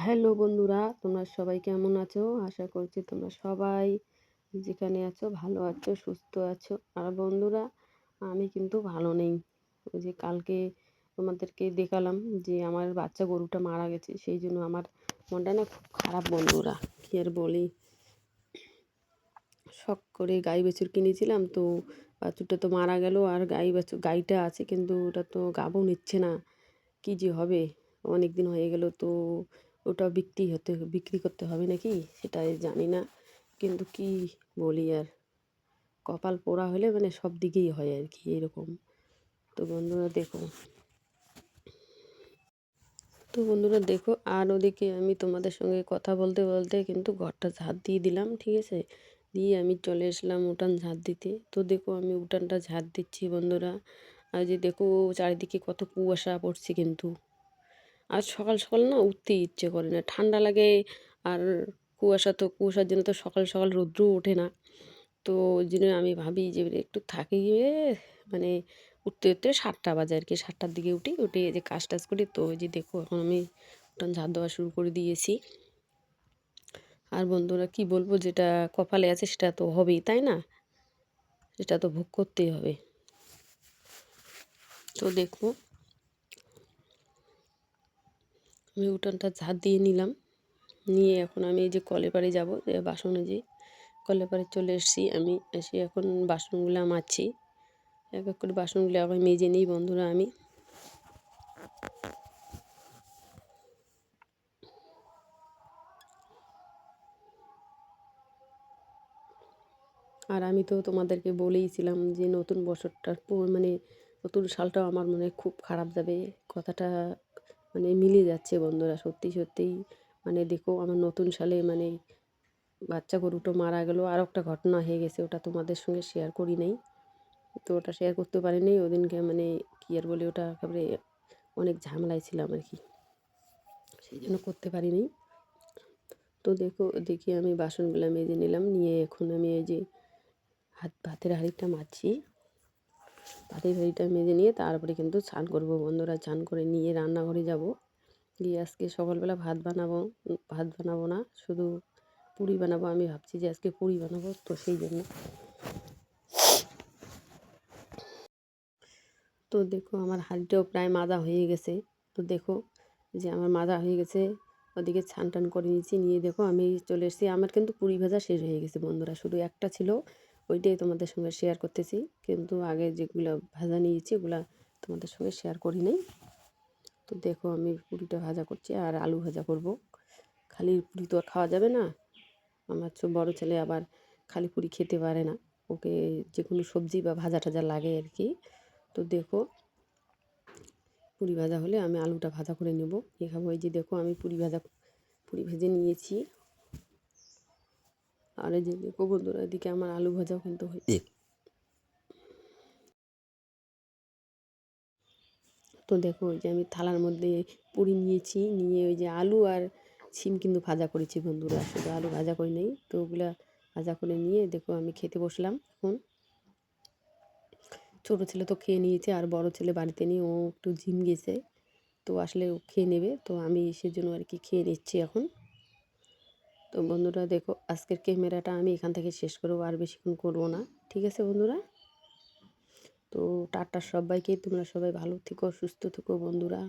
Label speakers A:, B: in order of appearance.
A: Hello বন্ধুরা, তোমরা সবাই কেমন আছো? আশা করছি তোমরা সবাই যেখানে আছো ভালো আছো, সুস্থ আছো। আর বন্ধুরা, আমি কিন্তু ভালো নেই। ওই যে কালকে তোমাদেরকে দেখালাম যে আমার বাচ্চা গরুটা মারা গেছে, সেই জন্য আমার মনটা না খুব খারাপ বন্ধুরা। কী আর বলি, শখ করে গাই বাছুর কিনেছিলাম, তো বাছুরটা তো মারা গেল। আর গাইটা আছে কিন্তু ওটা তো গাভও নিচ্ছে না। কী যে হবে, অনেক দিন হয়ে গেল, তো ওটা বিক্রি করতে হবে নাকি সেটাই জানি না। কিন্তু কি বলি আর, কপাল পোড়া হলে মানে সব দিকেই হয় আর কি এরকম। তো বন্ধুরা দেখো আর ওদিকে আমি তোমাদের সঙ্গে কথা বলতে বলতে কিন্তু ঘরটা ঝাড় দিয়ে দিলাম, ঠিক আছে। দিয়ে আমি চলে আসলাম উঠান ঝাড় দিতে। তো দেখো আমি উঠানটা ঝাড় দিচ্ছি বন্ধুরা। আর যে দেখো চারিদিকে কত কুয়াশা পড়ছে কিন্তু। আর সকাল সকাল না উঠতে ইচ্ছে করে না, ঠান্ডা লাগে। আর কুয়াশার জন্য তো সকাল সকাল রৌদ্রও ওঠে না। তো ওই জন্য আমি ভাবি যে একটু থাকি গিয়ে, মানে উঠতে উঠতে 7টা বাজে আর কি, 7টার দিকে উঠে এই যে কাজ টাজ করি। তো ওই যে দেখো এখন আমি উঠান ঝাড় দেওয়া শুরু করে দিয়েছি। আর বন্ধুরা কি বলবো, যেটা কপালে আছে সেটা তো হবেই, তাই না? সেটা তো ভোগ করতেই হবে। তো দেখো আমি উঠানটা ঝাড় দিয়ে নিলাম, নিয়ে এখন আমি এই যে কলের পাড়ে যাবো, বাসনে যে কলের পাড়ে চলে এসেছি। আমি এসে এখন বাসনগুলো মাজছি, এক এক করে বাসনগুলো আবার মেজে নিই বন্ধুরা আমি। আর আমি তো তোমাদেরকে বলেইছিলাম যে নতুন বছরটার মানে নতুন সালটাও আমার মনে খুব খারাপ যাবে। কথাটা মানে মিলে যাচ্ছে বন্ধুরা, সত্যি সত্যিই। মানে দেখো আমার নতুন সালে মানে বাচ্চা গরুটা মারা গেল, আর একটা ঘটনা হয়ে গেছে, ওটা তোমাদের সঙ্গে শেয়ার করি নাই। তো ওটা শেয়ার করতে পারিনি ওদিনকে, মানে কী আর বলি, ওটা একেবারে অনেক ঝামেলায় ছিলাম আর কি, সেই জন্য করতে পারিনি। তো দেখি আমি বাসনগুলো মেজে নিলাম, নিয়ে এখন আমি এই যে ভাতের হাঁড়িটা মাজছি। ভাতের হাঁড়িটা মেজে নিয়ে তারপরে কিন্তু স্নান করবো বন্ধুরা। স্নান করে নিয়ে রান্নাঘরে যাব, গিয়ে আজকে সকালবেলা ভাত বানাবো না, শুধু পুরি বানাবো। আমি ভাবছি যে আজকে পুরি বানাবো, তো সেই জন্য। তো দেখো আমার হাঁড়িটাও প্রায় মাজা হয়ে গেছে। তো দেখো যে আমার মাজা হয়ে গেছে, ওদিকে ছান টান করে নিয়েছি, নিয়ে দেখো আমি চলে এসেছি। আমার কিন্তু পুরি ভাজা শেষ হয়ে গেছে বন্ধুরা, শুধু একটা ছিল, ওইটাই তোমাদের সঙ্গে শেয়ার করতেছি। কিন্তু আগে যেগুলো ভাজা নিয়েছি ওগুলো তোমাদের সঙ্গে শেয়ার করি নাই। তো দেখো আমি পুরিটা ভাজা করছি আর আলু ভাজা করব। খালি পুরি তো আর খাওয়া যাবে না, আমার বড় ছেলে আবার খালি পুরি খেতে পারে না, ওকে যে কোনো সবজি বা ভাজা টাজা লাগে আর কি। তো দেখো পুরি ভাজা হলে আমি আলুটা ভাজা করে নেব, নিয়ে খাবো। এই যে দেখো আমি পুরি ভেজে নিয়েছি। আর এই যে দেখো বন্ধুরা, এদিকে আমার আলু ভাজাও কিন্তু হয়েছে। তো দেখো ওই যে আমি থালার মধ্যে পুরি নিয়েছি, নিয়ে ওই যে আলু আর শিম কিন্তু ভাজা করেছি বন্ধুরা, শুধু আলু ভাজা করে নেই। তো ওগুলা ভাজা করে নিয়ে দেখো আমি খেতে বসলাম এখন। ছোটো ছেলে তো খেয়ে নিয়েছে, আর বড় ছেলে বাড়িতে নিয়ে ও একটু জিম গেছে, তো আসলে ও খেয়ে নেবে। তো আমি সেজন্য আর কি খেয়ে নিচ্ছি এখন। তো বন্ধুরা দেখো আজকের ক্যামেরাটা আমি এখান থেকে শেষ করবো, আর বেশিক্ষণ করবো না, ঠিক আছে বন্ধুরা। তো টাটা সবাইকে, তোমরা সবাই ভালো থেকো, সুস্থ থেকো বন্ধুরা।